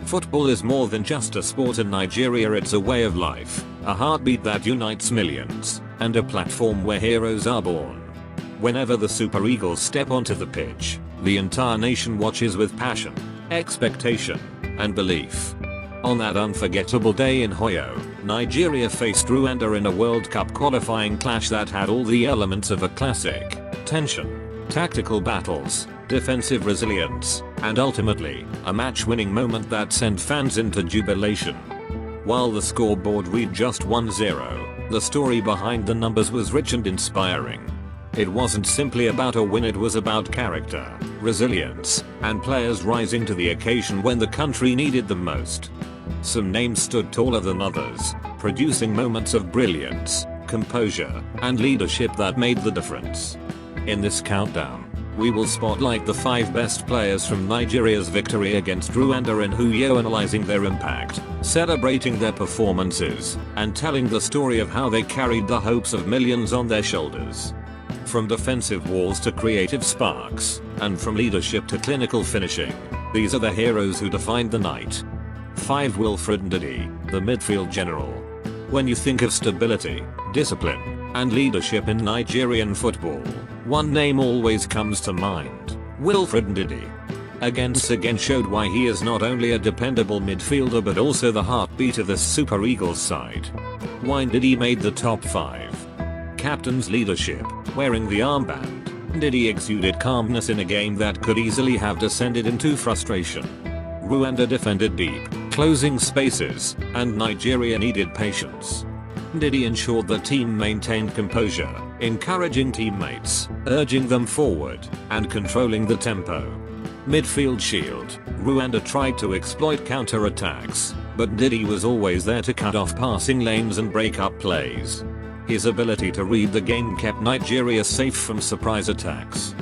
Football is more than just a sport in Nigeria, it's a way of life, a heartbeat that unites millions, and a platform where heroes are born. Whenever the Super Eagles step onto the pitch, the entire nation watches with passion, expectation, and belief. On that unforgettable day in Hoyo, Nigeria faced Rwanda in a World Cup qualifying clash that had all the elements of a classic: tension, tactical battles, defensive resilience, and ultimately, a match-winning moment that sent fans into jubilation. While the scoreboard read just 1-0, the story behind the numbers was rich and inspiring. It wasn't simply about a win, it was about character, resilience, and players rising to the occasion when the country needed them most. Some names stood taller than others, producing moments of brilliance, composure, and leadership that made the difference. In this countdown, we will spotlight the 5 best players from Nigeria's victory against Rwanda in Hoyo, analyzing their impact, celebrating their performances, and telling the story of how they carried the hopes of millions on their shoulders. From defensive walls to creative sparks, and from leadership to clinical finishing, these are the heroes who defined the night. 5. Wilfred Ndidi, the midfield general. When you think of stability, discipline, and leadership in Nigerian football, one name always comes to mind: Wilfred Ndidi. Again showed why he is not only a dependable midfielder but also the heartbeat of the Super Eagles side. Why Ndidi made the top 5. Captain's leadership. Wearing the armband, Ndidi exuded calmness in a game that could easily have descended into frustration. Rwanda defended deep, closing spaces, and Nigeria needed patience. Ndidi ensured the team maintained composure, encouraging teammates, urging them forward, and controlling the tempo. Midfield shield. Rwanda tried to exploit counter-attacks, but Ndidi was always there to cut off passing lanes and break up plays. His ability to read the game kept Nigeria safe from surprise attacks.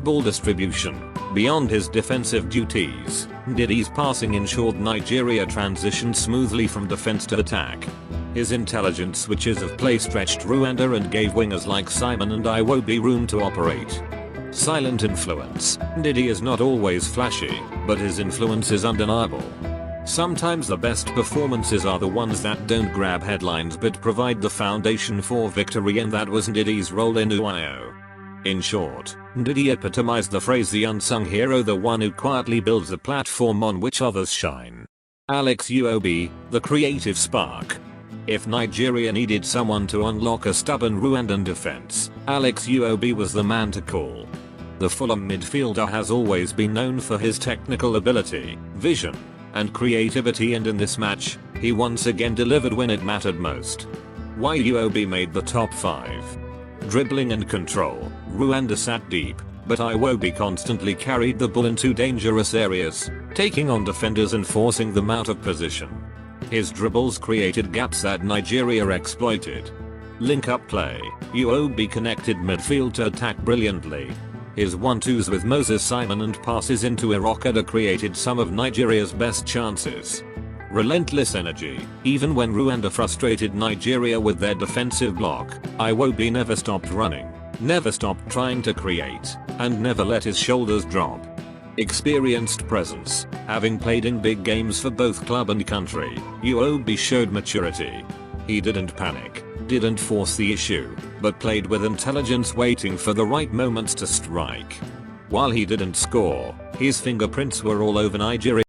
Ball distribution. Beyond his defensive duties, Ndidi's passing ensured Nigeria transitioned smoothly from defense to attack. His intelligent switches of play stretched Rwanda and gave wingers like Simon and Iwobi room to operate. Silent influence. Ndidi is not always flashy, but his influence is undeniable. Sometimes the best performances are the ones that don't grab headlines but provide the foundation for victory, and that was Ndidi's role in Hoyo. In short, Ndidi epitomized the phrase the unsung hero, the one who quietly builds the platform on which others shine. Alex Iwobi, the creative spark. If Nigeria needed someone to unlock a stubborn Rwandan defense, Alex Iwobi was the man to call. The Fulham midfielder has always been known for his technical ability, vision, and creativity, and in this match, he once again delivered when it mattered most. Why Iwobi made the top 5. Dribbling and control. Rwanda sat deep, but Iwobi constantly carried the ball into dangerous areas, taking on defenders and forcing them out of position. His dribbles created gaps that Nigeria exploited. Link-up play. Iwobi connected midfield to attack brilliantly. His 1-2s with Moses Simon and passes into Irokada created some of Nigeria's best chances. Relentless energy. Even when Rwanda frustrated Nigeria with their defensive block, Iwobi never stopped running, never stopped trying to create, and never let his shoulders drop. Experienced presence. Having played in big games for both club and country, Iwobi showed maturity. He didn't panic, didn't force the issue, but played with intelligence, waiting for the right moments to strike. While he didn't score, his fingerprints were all over Nigeria.